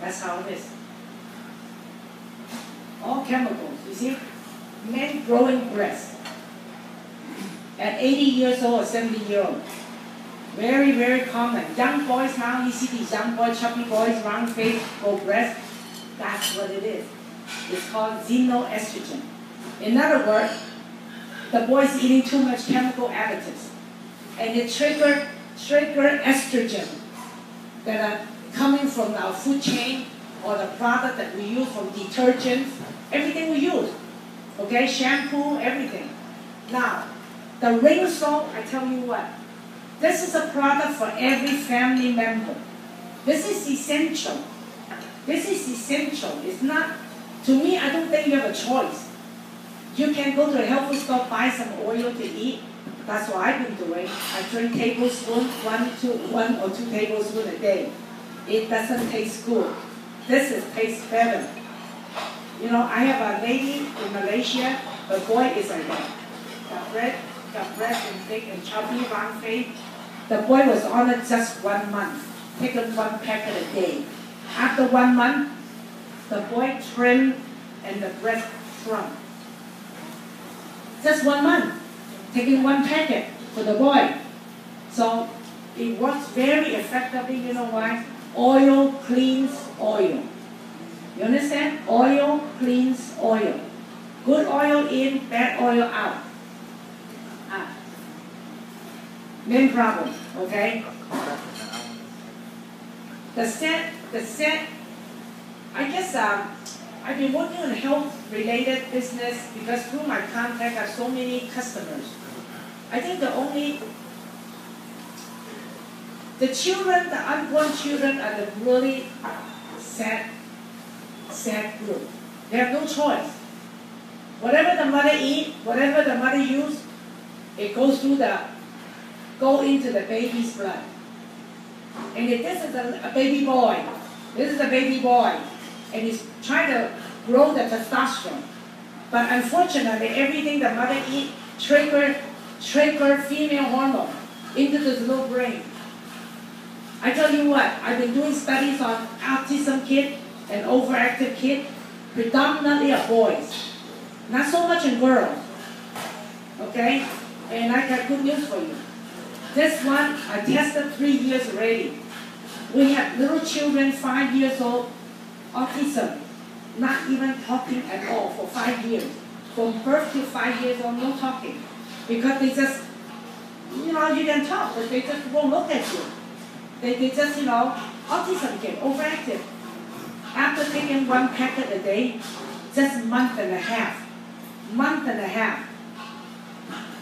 That's how it is. All chemicals, you see? Men growing breasts at 80 years old or 70-year-old. Very, very common. Young boys now, you see these young boys, chubby boys, round face, full breast. That's what it is. It's called xenoestrogen. In other words, the boy's eating too much chemical additives. And it trigger estrogen that are coming from our food chain or the product that we use from detergents, everything we use. Okay, shampoo, everything. Now, the ring salt, I tell you what, this is a product for every family member. This is essential. This is essential. It's not, to me, I don't think you have a choice. You can go to a health food store, buy some oil to eat. That's what I've been doing. I drink tablespoons, one or two tablespoons a day. It doesn't taste good. This tastes better. You know, I have a lady in Malaysia, the boy is like that. Got breast and thick and chubby, round face. The boy was on it just 1 month, taking 1 packet a day. After 1 month, the boy trimmed and the breast shrunk. Just 1 month, taking 1 packet for the boy. So it works very effectively. You know why? Oil cleans oil. You understand? Oil cleans oil. Good oil in, bad oil out. Main problem, okay? The set, I guess I've been working on health-related business because through my contact I have so many customers. I think the children, the unborn children are the really sad group. They have no choice. Whatever the mother eat, whatever the mother use, it goes into the baby's blood. And if this is a baby boy, and he's trying to grow the testosterone. But unfortunately, everything the mother eat trigger female hormone into the little brain. I tell you what, I've been doing studies on autism kid and overactive kid, predominantly of boys. Not so much in girls. Okay? And I got good news for you. This one, I tested 3 years already. We have little children, 5 years old, autism, not even talking at all for 5 years. From birth to 5 years old, no talking. Because they just, you know, you can talk, but they just won't look at you. They just, you know, autism kid, overactive. After taking 1 packet a day, just a month and a half,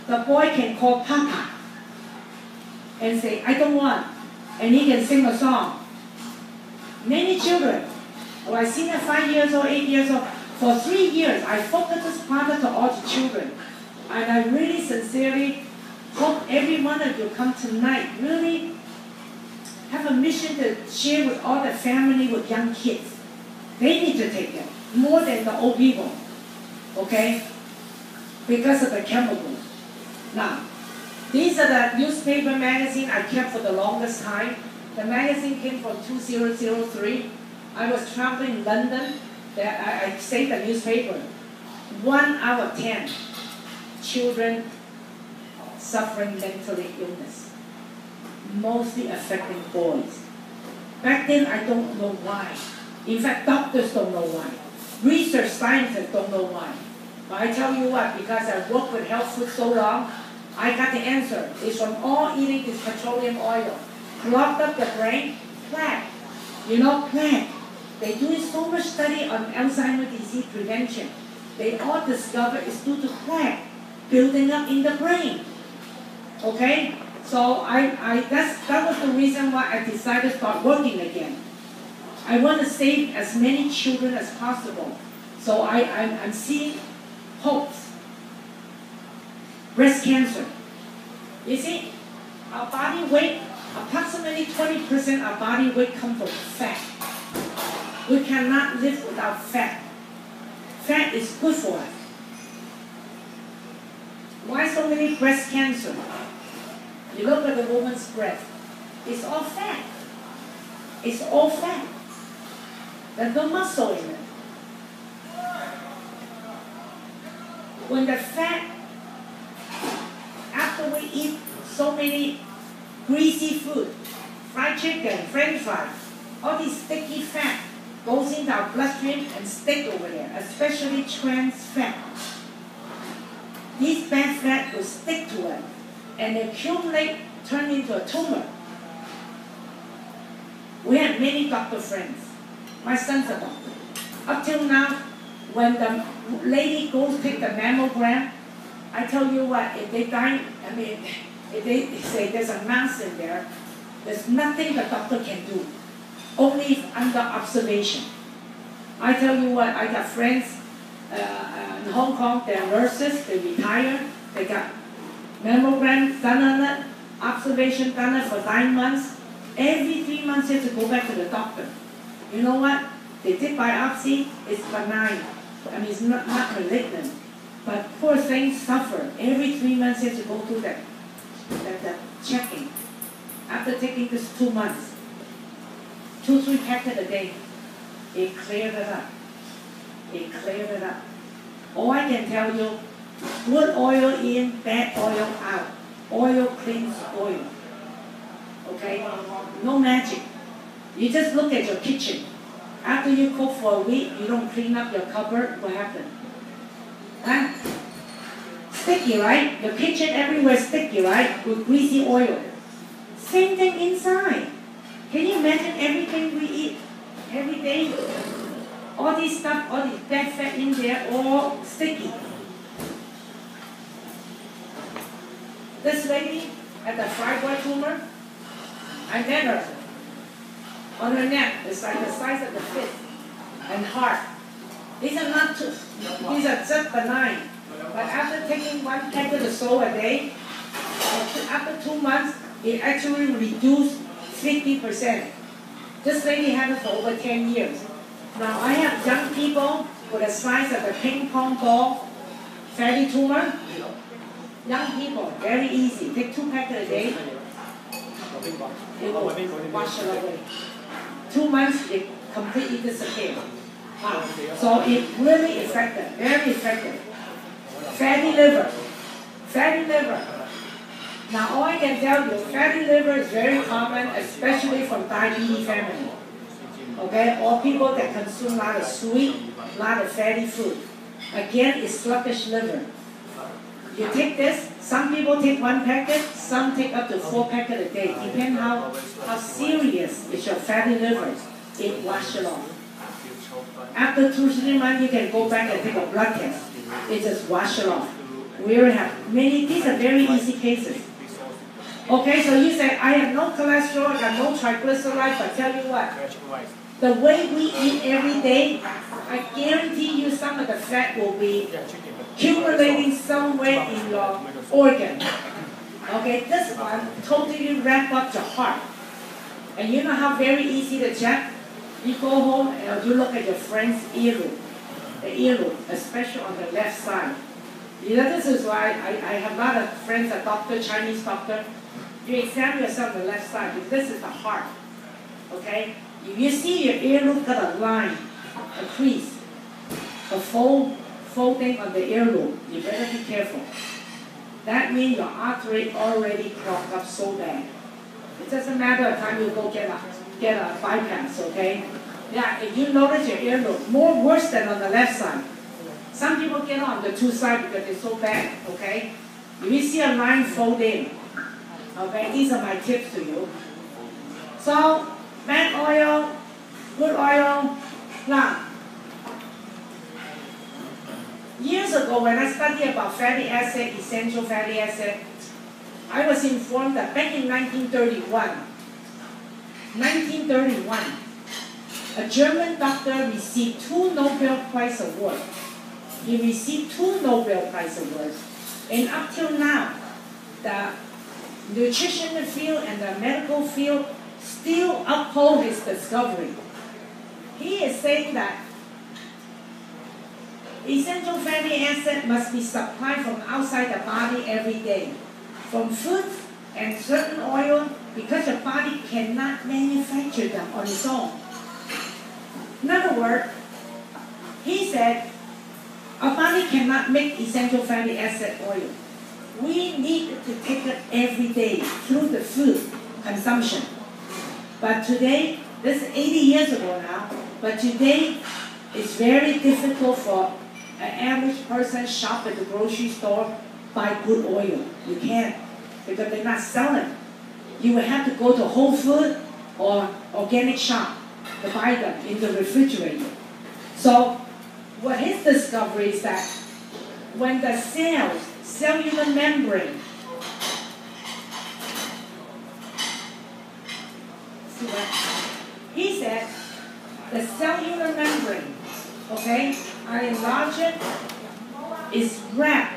the boy can call Papa and say, I don't want. And he can sing a song. Many children, oh, I seen at 5 years old, 8 years old. For 3 years, I focused this product to all the children. And I really sincerely hope every one of you come tonight, really have a mission to share with all the family with young kids. They need to take it, more than the old people. Okay? Because of the chemicals. Now, these are the newspaper magazine I kept for the longest time. The magazine came from 2003. I was traveling in London. I saved the newspaper. 1 out of 10 children suffering mental illness, mostly affecting boys. Back then, I don't know why. In fact, doctors don't know why. Research scientists don't know why. But I tell you what, because I worked with health food so long, I got the answer. It's from all eating this petroleum oil. Clogged up the brain, plaque. You know, plaque. They're doing so much study on Alzheimer's disease prevention. They all discover it's due to plaque building up in the brain. Okay? So that was the reason why I decided to start working again. I want to save as many children as possible. So I'm seeing hopes. Breast cancer. You see, our body weight, approximately 20% of our body weight comes from fat. We cannot live without fat. Fat is good for us. Why so many breast cancer? You look at the woman's breast. It's all fat. It's all fat. There's no muscle in it. When the fat, after we eat so many greasy food, fried chicken, french fries, all this sticky fat goes into our bloodstream and stick over there, especially trans fat. These bad fat will stick to it and accumulate, turn into a tumor. We have many doctor friends. My son's a doctor. Up till now, when the lady goes take the mammogram, I tell you what, if they if they say there's a mass in there, there's nothing the doctor can do. Only under observation. I tell you what, I got friends in Hong Kong, they're nurses, they retire, they got mammogram done on it, observation done it for 9 months. Every 3 months you have to go back to the doctor. You know what? They did biopsy, it's benign. I mean, it's not malignant. But poor things suffer. Every 3 months you have to go through that checking. After taking this 2 months, 2-3 packets a day, it cleared it up. It cleared it up. All I can tell you, good oil in, bad oil out. Oil cleans oil. Okay? No magic. You just look at your kitchen. After you cook for a week, you don't clean up your cupboard, what happened? Huh? Sticky, right? Your kitchen everywhere sticky, right? With greasy oil. Same thing inside. Can you imagine everything we eat every day? All this stuff, all this bad fat in there, all sticky. This lady had a fibroid tumor. I met her. On her neck, it's like the size of the fist and heart. These are not too, these are just benign. But after taking 1 packet of salt a day, after 2 months, it actually reduced 50%. This lady had it for over 10 years. Now I have young people with the size of a ping pong ball, fatty tumor. Young people, very easy. Take 2 packets a day. It will wash it away. 2 months, it completely disappeared. So it really effective, very effective. Fatty liver. Fatty liver. Now all I can tell you, fatty liver is very common, especially from diabetes family. Okay, or people that consume a lot of sweet, a lot of fatty food. Again, it's sluggish liver. You take this, some people take 1 packet, some take up to 4 packets a day. Depending how serious is your fatty liver, it washes it off. After 2-3 months, you can go back and take a blood test. It just washes it off. We already have many, these are very easy cases. Okay, so you say, I have no cholesterol, I got no triglycerides, but tell you what, the way we eat every day, I guarantee you some of the fat will be accumulating somewhere in your organ. Okay, this one totally wrap up your heart. And you know how very easy to check? You go home and you look at your friend's earlobe, the earlobe, especially on the left side. You know, this is why I have a lot of friends, a doctor, Chinese doctor. You examine yourself on the left side, because this is the heart. Okay? If you see your earlobe got a line, a crease, a folding on the earlobe, you better be careful. That means your artery already clogged up so bad. It doesn't matter the time you go get a bypass, okay? Yeah, if you notice your earlobe, more worse than on the left side. Some people get on the 2 sides because it's so bad, okay? If you see a line fold in, okay, these are my tips to you. So, bad oil, good oil. Now, years ago when I studied about fatty acid, essential fatty acid, I was informed that back in 1931, a German doctor received 2 Nobel Prize awards. He received 2 Nobel Prize awards. And up till now, the nutrition field and the medical field still uphold his discovery. He is saying that essential fatty acid must be supplied from outside the body every day, from foods and certain oil, because the body cannot manufacture them on its own. In other other words, he said, our body cannot make essential fatty acid oil. We need to take it every day through the food consumption. But today, this is 80 years ago now, but today it's very difficult for an average person shop at the grocery store, buy good oil. You can't, because they're not selling. You will have to go to Whole Foods or organic shop to buy them in the refrigerator. So what his discovery is that when the cellular membrane, see that? He said the cellular membrane, okay, are enlarged, is wrapped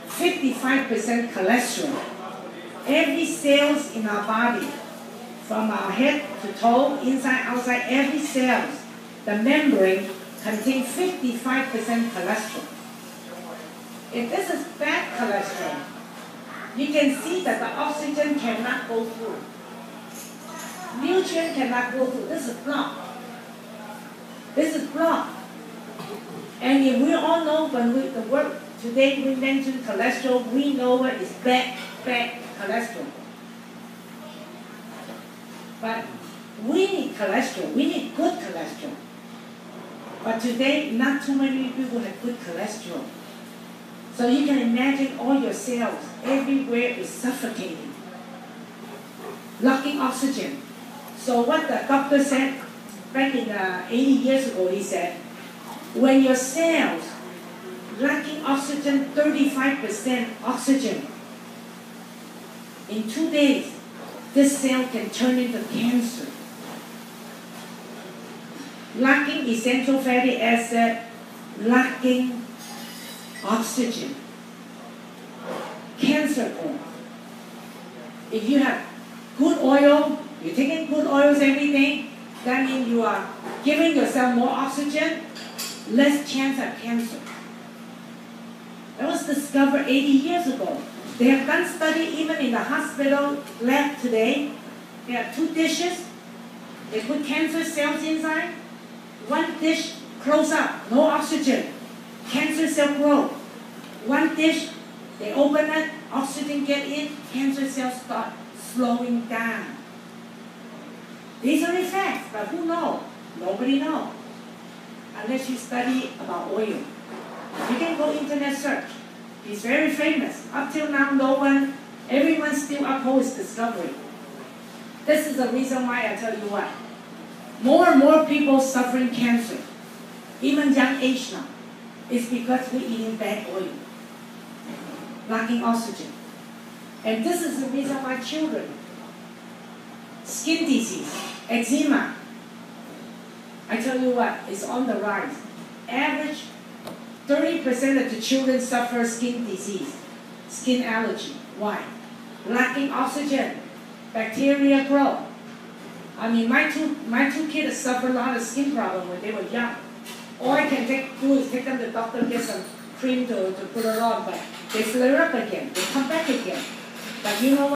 55% cholesterol. Every cells in our body, from our head to toe, inside, outside, every cells, the membrane contains 55% cholesterol. If this is bad cholesterol, you can see that the oxygen cannot go through. Nutrient cannot go through. This is blocked. This is blocked. And if we all know when the word today we mention cholesterol, we know what is bad cholesterol. But we need cholesterol. We need good cholesterol. But today, not too many people have good cholesterol. So you can imagine all your cells everywhere is suffocating, lacking oxygen. So what the doctor said back in 80 years ago, he said, when your cells lacking oxygen, 35% oxygen, in 2 days, this cell can turn into cancer. Lacking essential fatty acid, lacking oxygen, cancer form. If you have good oil, you're taking good oils every day, that means you are giving yourself more oxygen, less chance of cancer. That was discovered 80 years ago. They have done study even in the hospital lab today. They have 2 dishes. They put cancer cells inside. One dish close up, no oxygen. Cancer cell grow. One dish, they open it, oxygen get in, cancer cells start slowing down. These are the facts, but who knows? Nobody knows. Unless you study about oil. You can go internet search. He's very famous. Up till now, everyone still upholds discovery. This is the reason why I tell you what. More and more people suffering cancer, even young age now, is because we're eating bad oil, lacking oxygen. And this is the reason why children, skin disease, eczema, I tell you what, it's on the rise. Average 30% of the children suffer skin disease, skin allergy. Why? Lacking oxygen, bacteria grow. I mean, my two kids suffered a lot of skin problems when they were young. All I can do is take them to the doctor, get some cream to put it on, but they flare up again, they come back again. But you know what?